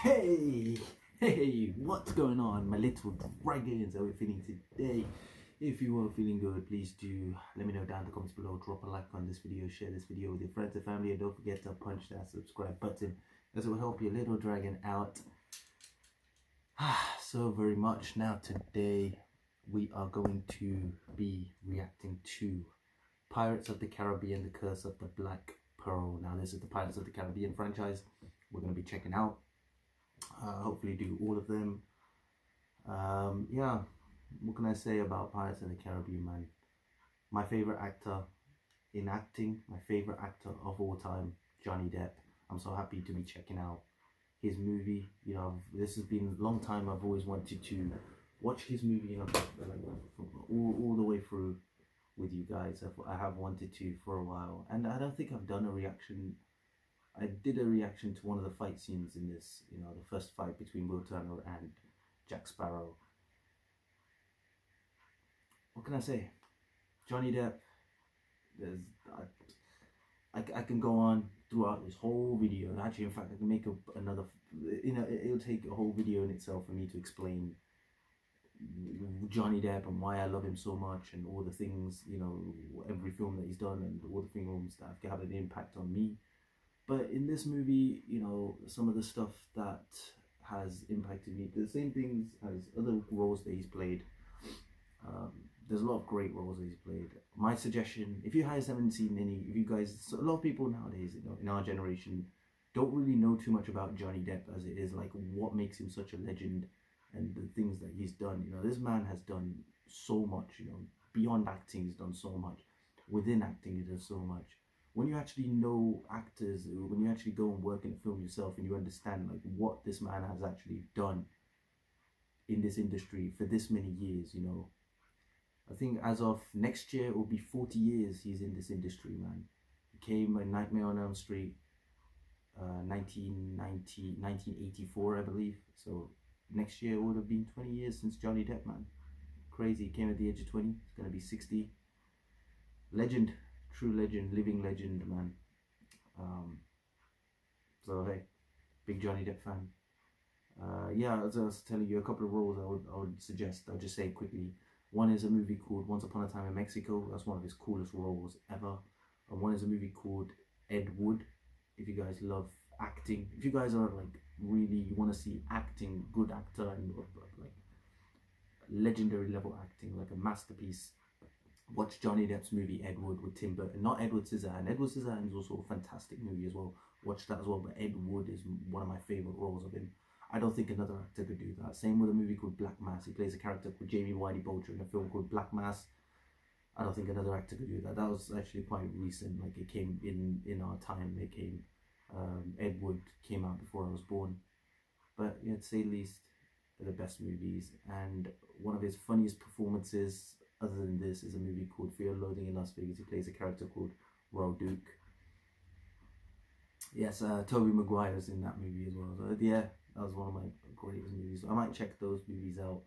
Hey, what's going on, my little dragons? How are we feeling today? If you are feeling good, please do let me know down in the comments below. Drop a like on this video, share this video with your friends and family, and don't forget to punch that subscribe button, as it will help your little dragon out so very much. Now today we are going to be reacting to Pirates of the Caribbean: The Curse of the Black Pearl. Now this is the Pirates of the Caribbean franchise we're going to be checking out. Hopefully do all of them. Yeah, what can I say about Pirates of the Caribbean, man? My favorite actor in acting, my favorite actor of all time, Johnny Depp. I'm so happy to be checking out his movie. You know, this has been a long time. I've always wanted to watch his movie, you know, like all the way through with you guys. I have wanted to for a while, and I don't think I've done a reaction. I did a reaction to one of the fight scenes in this, you know, the first fight between Will Turner and Jack Sparrow. What can I say? Johnny Depp, I can go on throughout this whole video. Actually, in fact, I can make another, you know, it'll take a whole video in itself for me to explain Johnny Depp and why I love him so much, and all the things, you know, every film that he's done and all the films that have had an impact on me. But in this movie, you know, some of the stuff that has impacted me, the same things as other roles that he's played. There's a lot of great roles that he's played. My suggestion, if you guys haven't seen any, if you guys, a lot of people nowadays, you know, in our generation, don't really know too much about Johnny Depp, as it is like what makes him such a legend and the things that he's done. You know, this man has done so much, you know, beyond acting, he's done so much. Within acting, he does so much. When you actually know actors, when you actually go and work in a film yourself and you understand like what this man has actually done in this industry for this many years, you know, I think as of next year it will be 40 years he's in this industry, man. He came in Nightmare on Elm Street, 1984, I believe. So next year it would have been 20 years since Johnny Depp, man. Crazy. He came at the age of 20. He's gonna be 60. Legend. True legend, living legend, man. So hey, big Johnny Depp fan. Yeah, as I was telling you, a couple of roles I would suggest. I'll just say quickly. One is a movie called Once Upon a Time in Mexico. That's one of his coolest roles ever. And one is a movie called Ed Wood. If you guys love acting, if you guys are like really, you want to see acting, good actor, and like legendary level acting, like a masterpiece, watch Johnny Depp's movie Ed Wood with Tim Burton. Not Edward Scissorhands. Edward Scissorhands is also a fantastic movie as well. Watch that as well. But Ed Wood is one of my favorite roles of him. I don't think another actor could do that. Same with a movie called Black Mass. He plays a character called Jamie Whitey Bulger in a film called Black Mass. I don't think another actor could do that. That was actually quite recent. Like it came in our time. It came. Ed Wood came out before I was born. But yeah, to say the least, they're the best movies. And one of his funniest performances, other than this, is a movie called Fear and Loathing in Las Vegas. He plays a character called Royal Duke. Yes, Tobey Maguire's in that movie as well. So yeah, that was one of my greatest movies. So I might check those movies out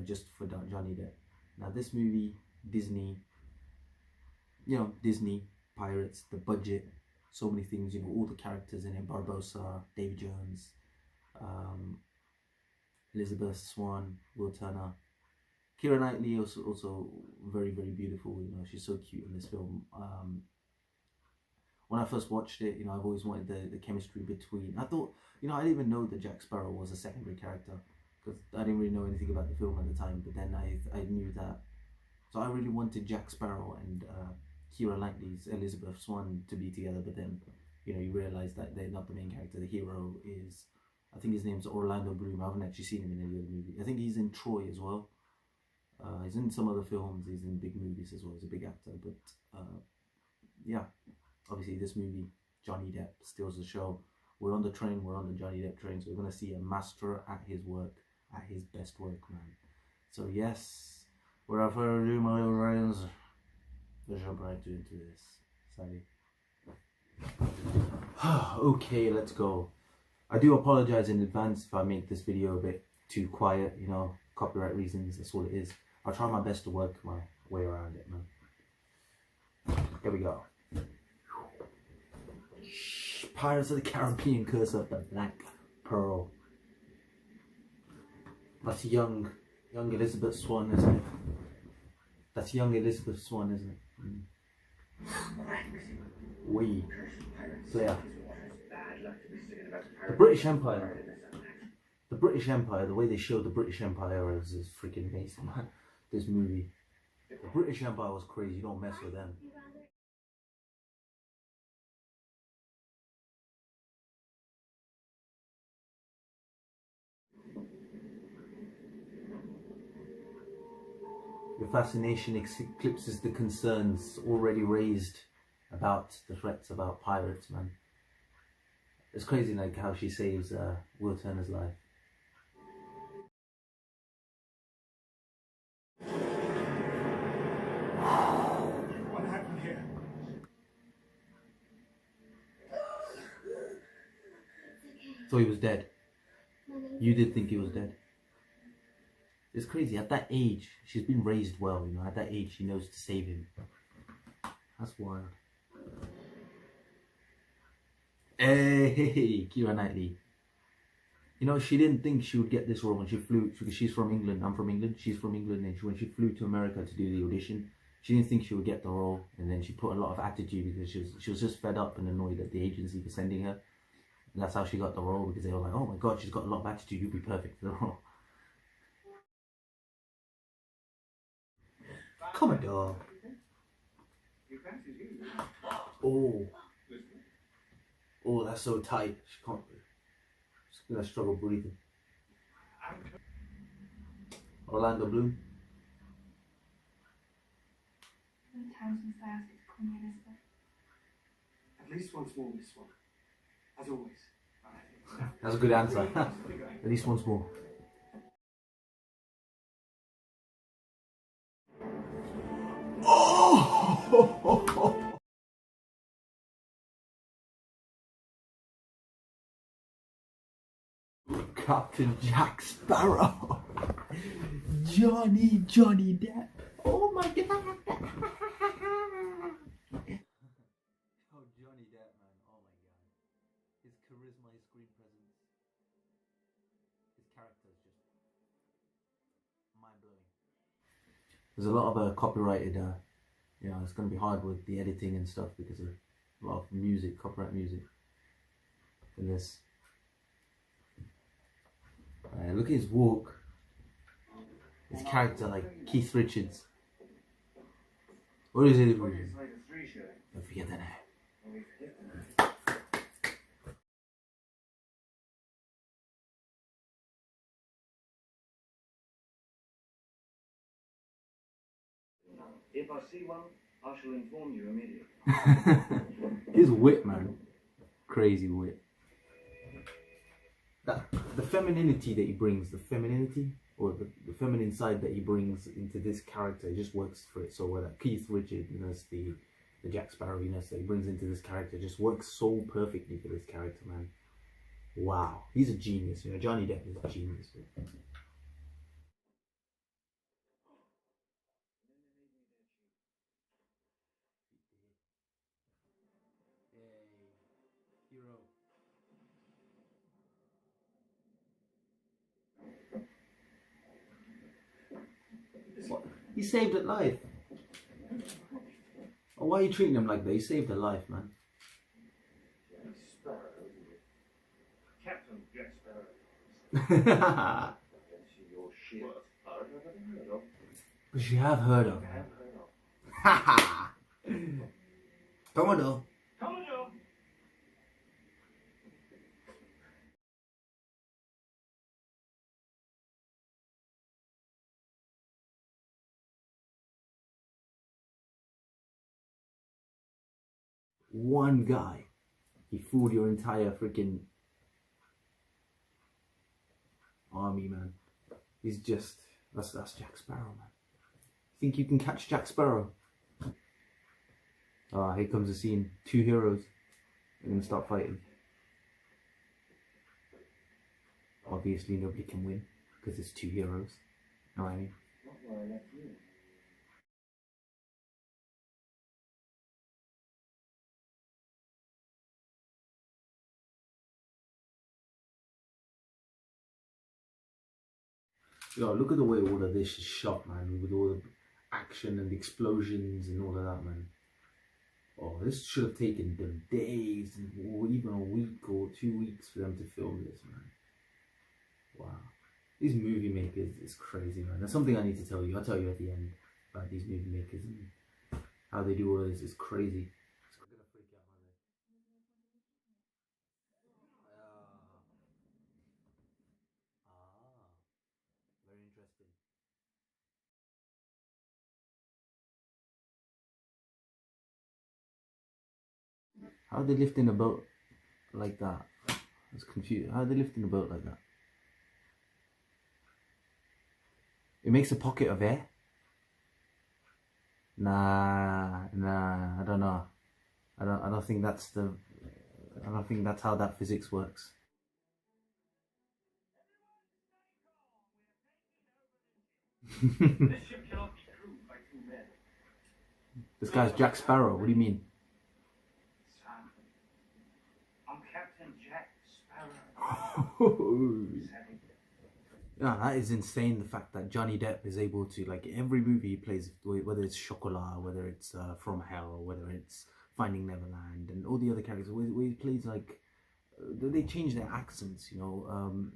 just for Johnny Depp. Now this movie, Disney, you know, Disney, Pirates, the budget, so many things, you know, all the characters in it, Barbossa, Davy Jones, Elizabeth Swann, Will Turner. Keira Knightley also very, very beautiful. You know, she's so cute in this film. When I first watched it, you know, I've always wanted the chemistry between. I thought, you know, I didn't even know that Jack Sparrow was a secondary character because I didn't really know anything about the film at the time. But then I knew that, so I really wanted Jack Sparrow and Keira Knightley's Elizabeth Swann to be together. But then, you know, you realize that they're not the main character. The hero is, I think his name's Orlando Bloom. I haven't actually seen him in any other movie. I think he's in Troy as well. He's in some other films, he's in big movies as well, he's a big actor, but yeah, obviously this movie, Johnny Depp steals the show. We're on the train, we're on the Johnny Depp train, so we're going to see a master at his work, at his best work, man. So yes, without further ado, my little friends, let's jump right into this. Sorry. Okay, let's go. I do apologize in advance if I make this video a bit too quiet, you know, copyright reasons, that's all it is. I'll try my best to work my way around it, man. Here we go. Pirates of the Caribbean: Curse of the Black Pearl. That's young Elizabeth Swann, isn't it? That's young Elizabeth Swann, isn't it? We. So yeah. The British Empire. The British Empire, the way they showed the British Empire is freaking amazing, man. This movie. The British Empire was crazy, you don't mess with them. Your fascination eclipses the concerns already raised about the threats about pirates, man. It's crazy, like how she saves Will Turner's life. What happened here? Thought he was dead. You did think he was dead. It's crazy. At that age, she's been raised well, you know. At that age, she knows to save him. That's wild. Hey, Keira Knightley. You know, she didn't think she would get this role when she flew, because she's from England. I'm from England. She's from England. And when she flew to America to do the audition, she didn't think she would get the role. And then she put a lot of attitude because she was just fed up and annoyed at the agency for sending her. And that's how she got the role, because they were like, oh my God, she's got a lot of attitude. You'll be perfect for the role. Commodore. Oh. Oh, that's so tight. She can't. She's gonna struggle breathing. Orlando Bloom. How many times must I ask you to call me Elizabeth? At least once more, Miss Swan. As always. That's a good answer. At least once more. Oh! Captain Jack Sparrow. Johnny Depp. Oh my God. Oh, Johnny Depp, man. Oh my God. His charisma, his screen presence, his character is just mind-blowing. There's a lot of copyrighted, you know, it's going to be hard with the editing and stuff because of a lot of music, copyright music in this. Look at his walk. His character, like Keith Richards. What is it? I forget that name. If I see one, I shall inform you immediately. His wit, man. Crazy wit. The femininity that he brings, the feminine side that he brings into this character, just works for it so well. That Keith Richards, the Jack Sparrow-ness that he brings into this character just works so perfectly for this character, man. Wow. He's a genius, you know. Johnny Depp is a genius. Hero. What? He saved a life. Oh, why are you treating him like that? He saved a life, man. Captain Jack Sparrow. Your ship. But you have heard of him. Haha. Commodore. Commodore. One guy, he fooled your entire freaking army, man. He's just, that's Jack Sparrow, man. Think you can catch Jack Sparrow? Ah, here comes the scene. Two heroes. They're gonna start fighting. Obviously nobody can win because it's two heroes. Know what I mean? Yo, look at the way all of this is shot, man, with all the action and the explosions and all of that, man. Oh, this should have taken them days, or even a week or 2 weeks for them to film this, man. Wow. These movie makers is crazy, man. That's something I need to tell you. I'll tell you at the end about these movie makers and how they do all of this. It's crazy. It's gonna freak out my leg. Very interesting. How are they lifting a boat like that? It's confused. How are they lifting a boat like that? It makes a pocket of air? Nah, I don't know. I don't think that's how that physics works. This ship cannot be crewed by 2 men. This guy's Jack Sparrow. What do you mean? Sam, I'm Captain Jack Sparrow. Yeah, that is insane. The fact that Johnny Depp is able to, like, every movie he plays, whether it's Chocolat, whether it's From Hell, whether it's Finding Neverland, and all the other characters, where he plays, like, they change their accents, you know.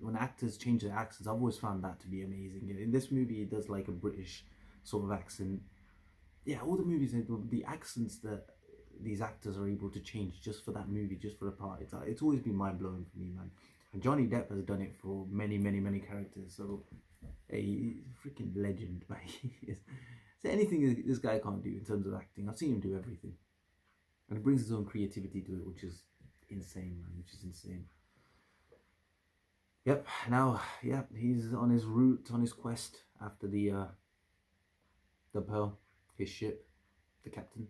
When actors change their accents, I've always found that to be amazing. In this movie, he does, like, a British sort of accent. Yeah, all the movies, the accents that these actors are able to change just for that movie, just for the part, it's always been mind-blowing for me, man. And Johnny Depp has done it for many, many, many characters. So, hey, he's a freaking legend, man. Is there anything this guy can't do in terms of acting? I've seen him do everything. And he brings his own creativity to it, which is insane, man. Which is insane. Yep, now, yeah, he's on his route, on his quest after the Pearl, his ship, the captain.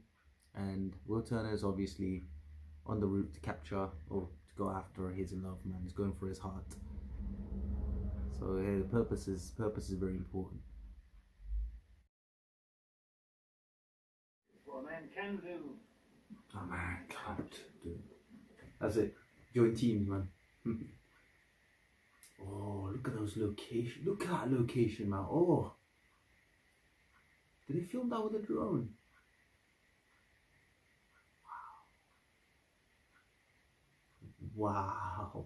And Will Turner is obviously on the route to capture, or to go after his love, man. He's going for his heart. So yeah, the purpose is very important. What a man can do. A man can't do. That's it. Join teams, man. Oh, look at those locations. Look at that location, man. Oh. Did they film that with a drone? Wow.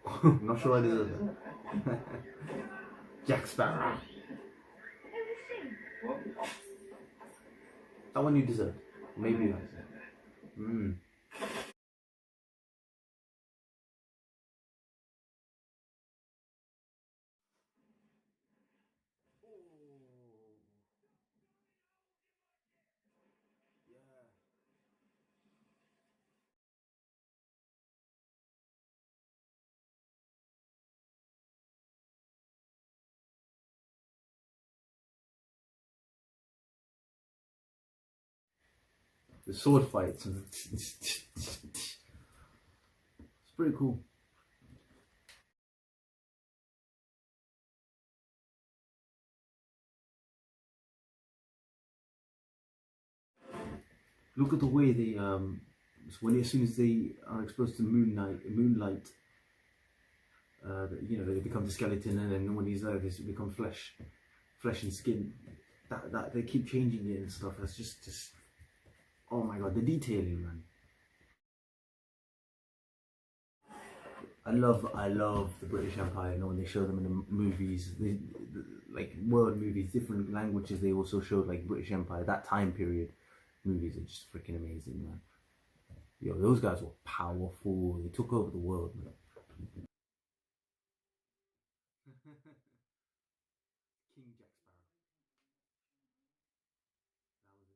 I'm not sure I deserve it. Jack Sparrow. What? That one you deserve. Maybe I said. The sword fights. It's pretty cool. Look at the way they when as soon as they are exposed to moonlight, you know, they become the skeleton, and then when he's there, they become flesh and skin. That they keep changing it and stuff. That's just oh my god, the detailing, man. I love the British Empire. You know, when they show them in the movies, like world movies, different languages. They also showed like British Empire, that time period. Movies are just freaking amazing, man. Yo, those guys were powerful. They took over the world, man. King Jack Sparrow. That was it.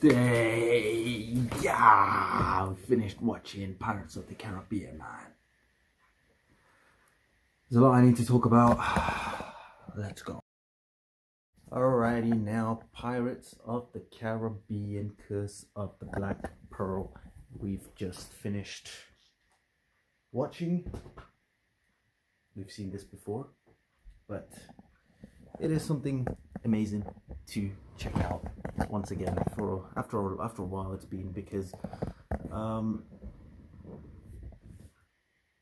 Thursday. Yeah, we finished watching Pirates of the Caribbean, man. There's a lot I need to talk about. Let's go. Alrighty now, Pirates of the Caribbean, Curse of the Black Pearl. We've just finished watching. We've seen this before, but it is something amazing to check out once again. After a while it's been, because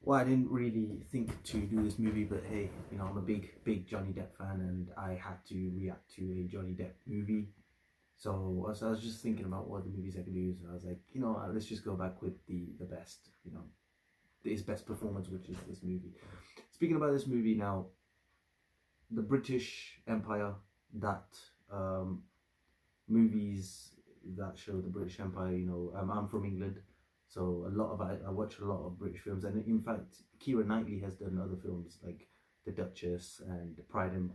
well, I didn't really think to do this movie, but hey, you know, I'm a big Johnny Depp fan, and I had to react to a Johnny Depp movie. So I was just thinking about what the movies I could do. So I was like, you know, let's just go back with the best, you know, his best performance, which is this movie. Speaking about this movie now, the British Empire, that movies that show the British Empire, you know, I'm from England, so I watch a lot of British films, and in fact Keira Knightley has done other films like The Duchess and Pride and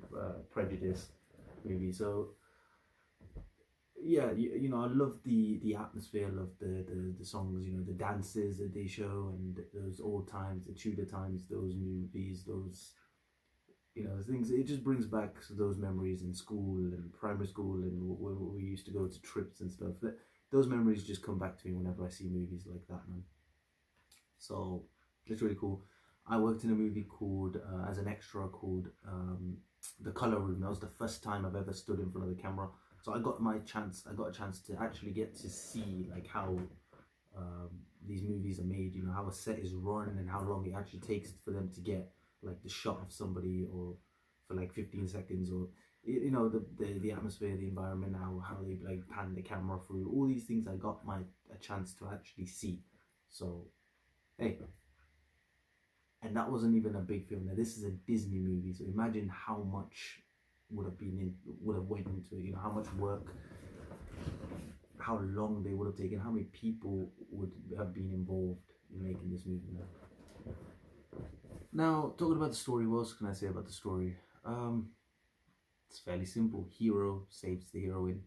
Prejudice movie. So yeah, you know, I love the atmosphere, I love the songs, you know, the dances that they show, and those old times, the Tudor times, those movies, those, you know, things. It just brings back those memories in school and primary school, and when we used to go to trips and stuff. Those memories just come back to me whenever I see movies like that, man. So it's really cool. I worked in a movie called as an extra called The Color Room. That was the first time I've ever stood in front of the camera. So I got a chance to actually get to see like how these movies are made, you know, how a set is run and how long it actually takes for them to get like the shot of somebody, or for like 15 seconds, or you know, the atmosphere, the environment, how they like pan the camera through all these things. I got a chance to actually see. So hey, and that wasn't even a big film. Now this is a Disney movie, so imagine how much would have went into it, you know, how much work, how long they would have taken, how many people would have been involved in making this movie. Now, talking about the story, what else can I say about the story? It's fairly simple. Hero saves the heroine.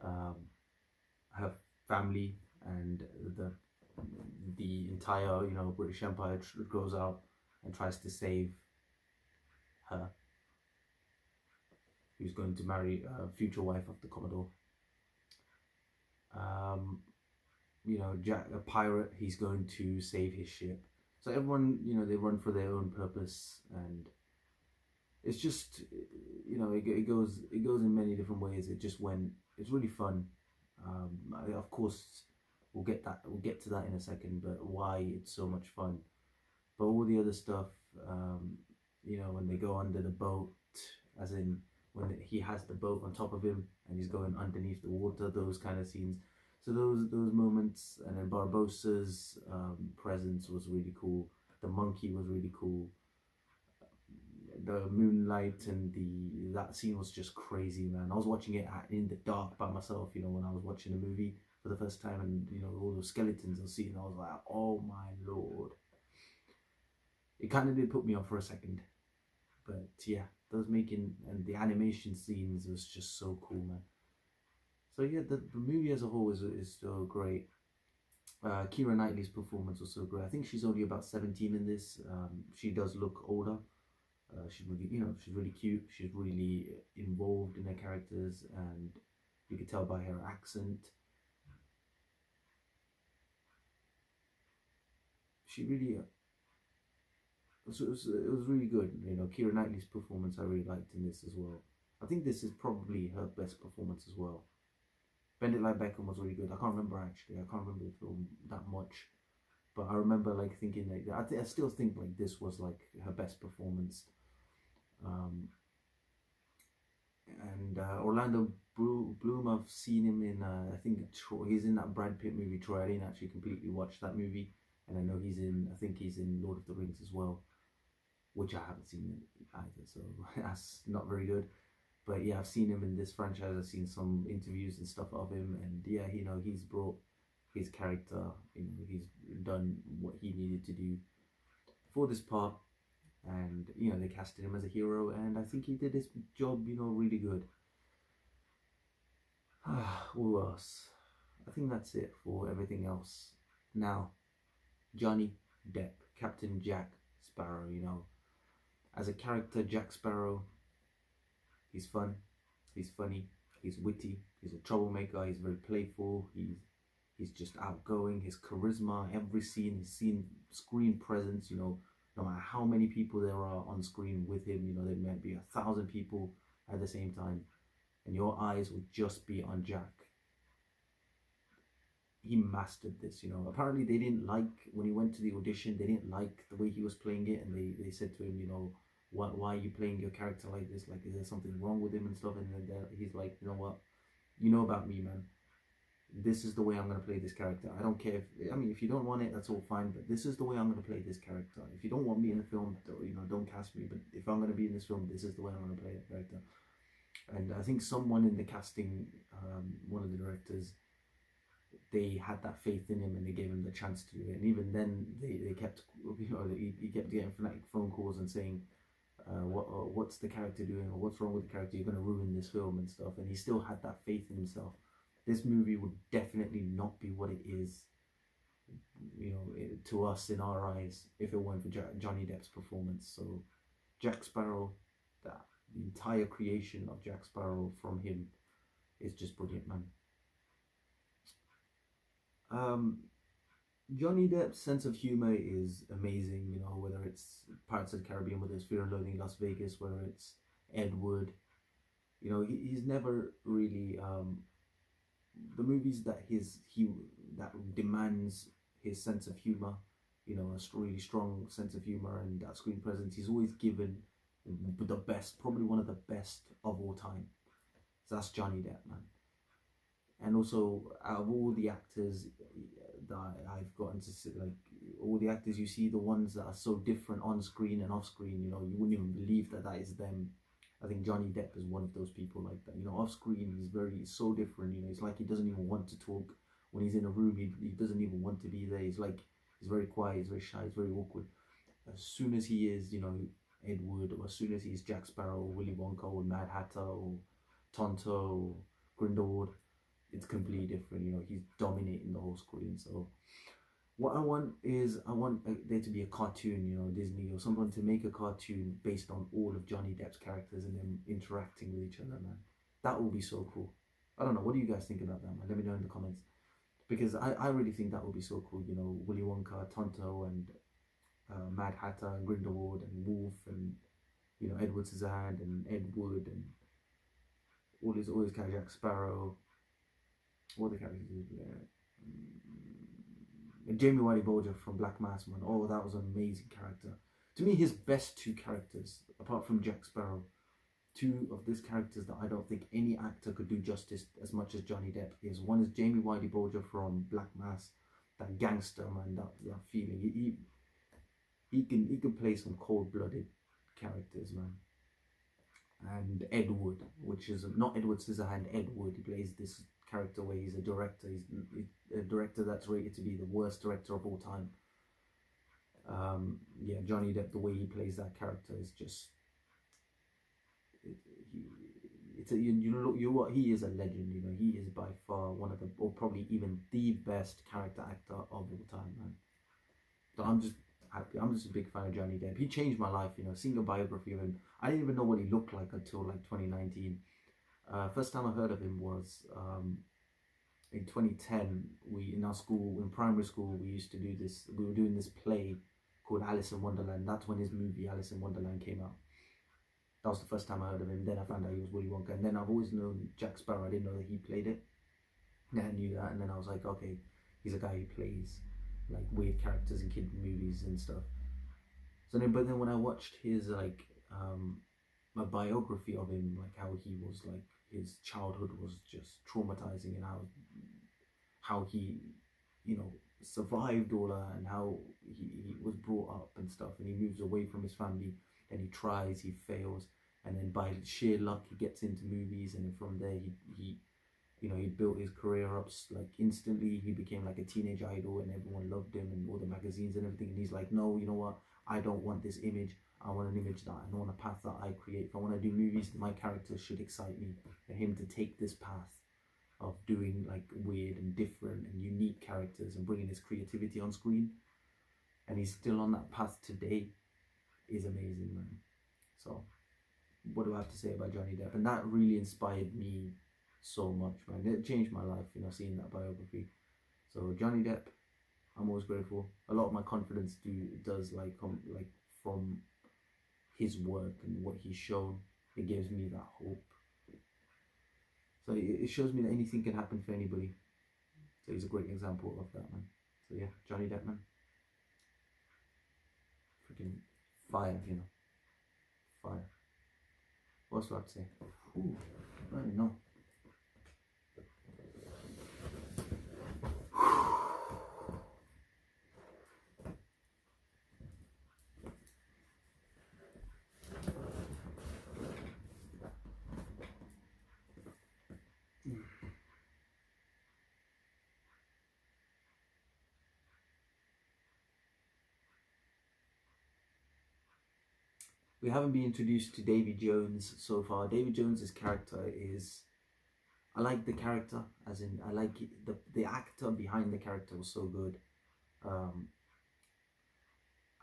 Her family and the entire, you know, British Empire goes out and tries to save her, who's going to marry a future wife of the Commodore. You know, Jack, a pirate, he's going to save his ship. So everyone, you know, they run for their own purpose, and it's just, you know, it goes in many different ways. It's really fun. Of course, we'll get to that in a second, but why it's so much fun. But all the other stuff, you know, when they go under the boat, as in when he has the boat on top of him and he's going underneath the water, those kind of scenes. So those moments, and then Barbossa's presence was really cool. The monkey was really cool. The moonlight and that scene was just crazy, man. I was watching it in the dark by myself, you know, when I was watching the movie for the first time, and you know, all those skeletons I was seeing, I was like, oh my lord. It kind of did put me off for a second, but yeah, those making and the animation scenes was just so cool, man. So yeah, the movie as a whole is still great. Keira Knightley's performance was so great. I think she's only about 17 in this. She does look older. She's really, you know, she's really cute. She's really involved in her characters, and you can tell by her accent. She really, it was really good. You know, Keira Knightley's performance I really liked in this as well. I think this is probably her best performance as well. Bend It Like Beckham was really good. I can't remember actually. I can't remember the film that much, but I remember like thinking like I still think like this was like her best performance. And Orlando Bloom, I've seen him in I think he's in that Brad Pitt movie Troy. I didn't actually completely watch that movie, and I know I think he's in Lord of the Rings as well, which I haven't seen either, so that's not very good. But yeah, I've seen him in this franchise. I've seen some interviews and stuff of him, and yeah, you know, he's brought his character, you know, he's done what he needed to do for this part, and you know, they casted him as a hero, and I think he did his job, you know, really good. Who else? I think that's it for everything else. Now, Johnny Depp, Captain Jack Sparrow, you know, as a character, Jack Sparrow, he's fun, he's funny, he's witty, he's a troublemaker, he's very playful, he's just outgoing, his charisma, every scene, his screen presence, you know, no matter how many people there are on screen with him, you know, there might be 1,000 people at the same time, and your eyes will just be on Jack. He mastered this, you know. Apparently they didn't like, when he went to the audition, they didn't like the way he was playing it, and they said to him, you know, why are you playing your character like this? Like, is there something wrong with him and stuff? And then he's like, you know what, you know about me, man. This is the way I'm going to play this character. I don't care if, I mean, if you don't want it, that's all fine, but this is the way I'm going to play this character. If you don't want me in the film, you know, don't cast me, but if I'm going to be in this film, this is the way I'm going to play the character. And I think someone in the casting, one of the directors, they had that faith in him and they gave him the chance to do it. And even then, they kept, you know, he kept getting phone calls and saying, what's the character doing, or what's wrong with the character, you're going to ruin this film and stuff. And he still had that faith in himself. This movie would definitely not be what it is, you know, to us in our eyes, if it weren't for Johnny Depp's performance. So Jack Sparrow, the entire creation of Jack Sparrow from him is just brilliant, man. Johnny Depp's sense of humor is amazing, you know, whether it's Pirates of the Caribbean, whether it's Fear and Loathing in Las Vegas, whether it's Ed Wood, you know, he's never really, the movies that that demands his sense of humor, you know, a really strong sense of humor and that screen presence, he's always given the best, probably one of the best of all time. So that's Johnny Depp, man. And also, out of all the actors that I've gotten to see, like, all the actors you see, the ones that are so different on screen and off screen, you know, you wouldn't even believe that is them. I think Johnny Depp is one of those people like that. You know, off screen, he's so different. You know, it's like he doesn't even want to talk. When he's in a room, he doesn't even want to be there. He's very quiet, he's very shy, he's very awkward. As soon as he is, you know, Ed Wood, or as soon as he's Jack Sparrow, or Willy Wonka, or Mad Hatter, or Tonto, or Grindelwald, it's completely different. You know, he's dominating the whole screen. So what I want is, there to be a cartoon, you know, Disney or someone to make a cartoon based on all of Johnny Depp's characters and them interacting with each other, man. That would be so cool. I don't know, what do you guys think about that, man? Let me know in the comments, because I really think that would be so cool. You know, Willy Wonka, Tonto, and Mad Hatter, and Grindelwald, and Wolf, and, you know, Edward Scissorhands, and Ed Wood, and all his characters, Jack Sparrow, all the characters there. Jamie Whitey Bulger from Black Mass, man. Oh, that was an amazing character. To me, his best two characters, apart from Jack Sparrow, two of these characters that I don't think any actor could do justice as much as Johnny Depp is. One is Jamie Whitey Bulger from Black Mass, that gangster, man, that feeling. He can play some cold-blooded characters, man. And Ed Wood, which is not Edward Scissorhands, Ed Wood. He plays this character where he's a director. He's a director that's rated to be the worst director of all time. Yeah, Johnny Depp, the way he plays that character is just, he is a legend. You know, he is by far one of the, or probably even the best character actor of all time, man. So I'm just happy. I'm just a big fan of Johnny Depp. He changed my life. You know, seeing a biography of him, I didn't even know what he looked like until like 2019. First time I heard of him was in 2010. In our school, in primary school, we used to do this. We were doing this play called Alice in Wonderland. That's when his movie Alice in Wonderland came out. That was the first time I heard of him. Then I found out he was Willy Wonka. And then I've always known Jack Sparrow. I didn't know that he played it. Then I knew that, and then I was like, okay, he's a guy who plays like weird characters in kid movies and stuff. So then, but then when I watched his like a biography of him, like how he was, like his childhood was just traumatizing, and how he, you know, survived all that, and how he was brought up and stuff, and he moves away from his family, and he tries, he fails, and then by sheer luck he gets into movies, and then from there he you know, he built his career up like instantly. He became like a teenage idol, and everyone loved him, and all the magazines and everything. And he's like, no, you know what? I don't want this image. I want an image that I want a path that I create. If I want to do movies, my characters should excite me. For him to take this path of doing like weird and different and unique characters and bringing his creativity on screen, and he's still on that path today, is amazing, man. So what do I have to say about Johnny Depp? And that really inspired me so much, man. It changed my life, you know, seeing that biography. So Johnny Depp, I'm always grateful. A lot of my confidence does come from his work and what he's shown. It gives me that hope. So it shows me that anything can happen for anybody. So he's a great example of that, man. So yeah, Johnny Depp, man. Freaking fire, you know. Fire. What else do I have to say? Ooh, I don't even know. We haven't been introduced to Davy Jones so far. Davy Jones's character is, I like the character, as in I like it, the actor behind the character was so good. I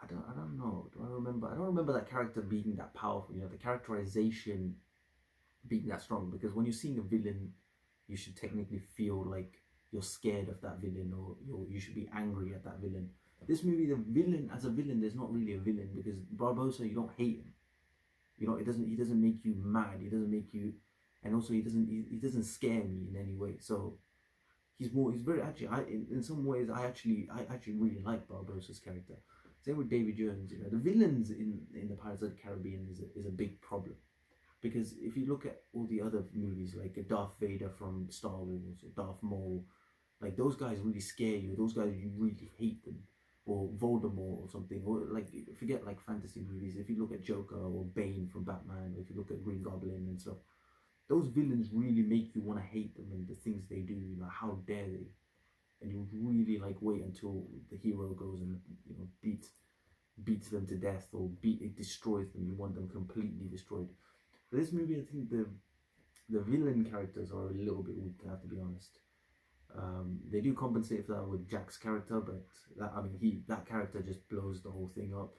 don't know. I don't remember that character being that powerful. You know, the characterization being that strong. Because when you're seeing a villain, you should technically feel like you're scared of that villain, or you should be angry at that villain. This movie, the villain as a villain, there's not really a villain, because Barbossa, you don't hate him. You know, he doesn't make you mad. He doesn't make you, and also he doesn't scare me in any way. So he's very actually. In some ways, I actually really like Barbossa's character. Same with Davy Jones. You know, the villains in the Pirates of the Caribbean is a big problem, because if you look at all the other movies like Darth Vader from Star Wars or Darth Maul, like those guys really scare you. Those guys, you really hate them. Or Voldemort or something, or like forget like fantasy movies. If you look at Joker or Bane from Batman, or if you look at Green Goblin and stuff, those villains really make you want to hate them and the things they do. You know, how dare they? And you really like wait until the hero goes and, you know, beats them to death, or it destroys them. You want them completely destroyed. But this movie, I think the villain characters are a little bit weak, I have to be honest. They do compensate for that with Jack's character, but that character just blows the whole thing up.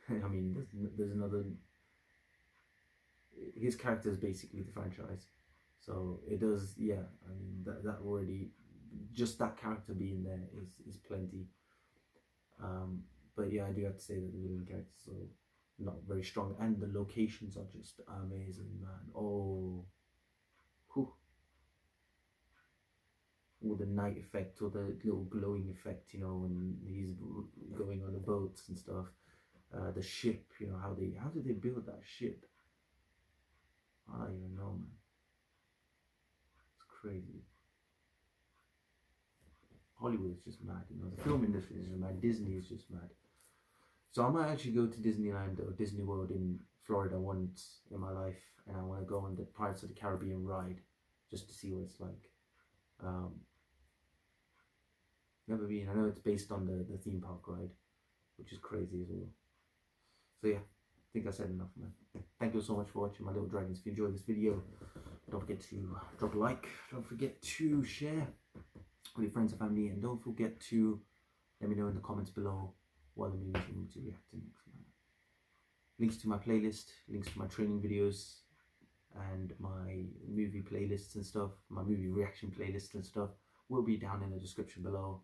I mean, there's another. His character is basically the franchise, so it does. Yeah, I mean that already, just that character being there is plenty. But yeah, I do have to say that the villain characters are not very strong, and the locations are just amazing, man. Oh, whew. Or the night effect, or the little glowing effect, you know, when he's going on the boats and stuff. The ship, you know, how did they build that ship? I don't even know, man. It's crazy. Hollywood is just mad, you know. The film industry is just mad. Disney is just mad. So I might actually go to Disneyland or Disney World in Florida once in my life, and I want to go on the Pirates of the Caribbean ride just to see what it's like. Never been. I know it's based on the theme park ride, which is crazy as well. So yeah, I think I said enough, man. Thank you so much for watching my little dragons. If you enjoyed this video, don't forget to drop a like. Don't forget to share with your friends and family, and don't forget to let me know in the comments below what the movies you want to react to next, man. Links to my playlist, links to my training videos, and my movie playlists and stuff, my movie reaction playlists and stuff will be down in the description below.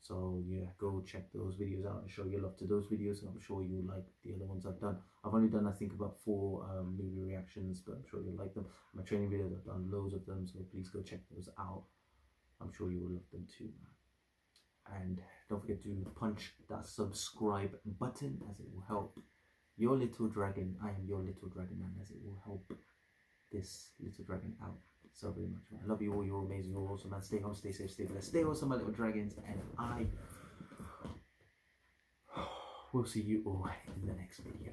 So yeah, go check those videos out and show your love to those videos. I'm sure you'll like the other ones I've done. I've only done, I think, about 4 movie reactions, but I'm sure you'll like them. My training videos, I've done loads of them, so please go check those out. I'm sure you will love them too, man. And don't forget to punch that subscribe button, as it will help your little dragon. I am your little dragon, man, as it will help this little dragon out so very much, man. I love you all. You're amazing. You're awesome, man. Stay home, stay safe, stay blessed. Stay awesome, my little dragons, and I will see you all in the next video.